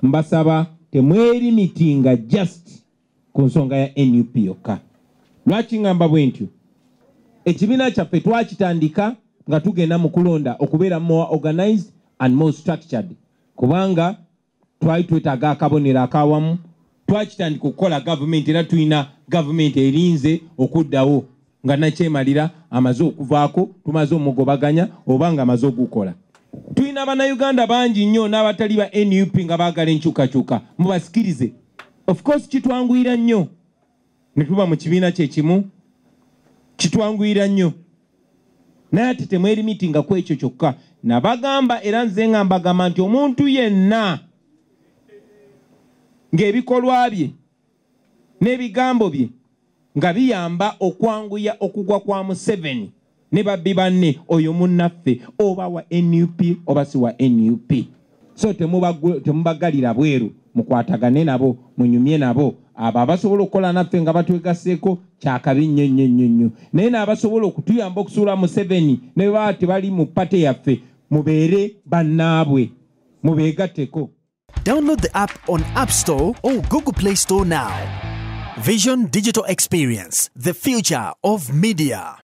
Mbasaba temweri mitinga just ku nsonga ya NUP yokka. Lwaki ngamba bwentyo? Ekibiina kyaffe twakitandika nga tugenda mu kulonda okubeera more organized and more structured. Kubanga twali twetaaga akabonero akawamu, twakitandika okukola government era tulina government erinze okuddawo nga nakyemalira amaze okuvaako tumaze omugobaganya oba nga amaze okukola. Tulina bannayuganda bangi nnyo n'abatali ba NUP nga baagala enkyukakyuka mubasikirize. Of course kitwanguyira nnyo ne tuba mu kibiina kye kimu, kitwanguyira nnyo naye ate temweri mitinga ku ekyo kyokka. Nabagamba era nze nga mbagamba nti omuntu yenna ng'ebikolwa bye n'ebigambo bye nga biyamba okwanguya okugwa kwa Museveni ne babbi banne oyo munnaffe oba wa NUP oba si wa NUP. So temubagalira bweru, mukwatagane nabo, munyumye nabo. Abo abasobola okukola naffe nga batwegaseeko kyakabi nnyo. Naye n'abasobola okutuyamba okusuula Museveni ne baba tebali mu pate yaffe, mubeere bannaabwe, mubeegatteko. Download the app on App Store or Google Play Store now. Vision Digital Experience, the future of media.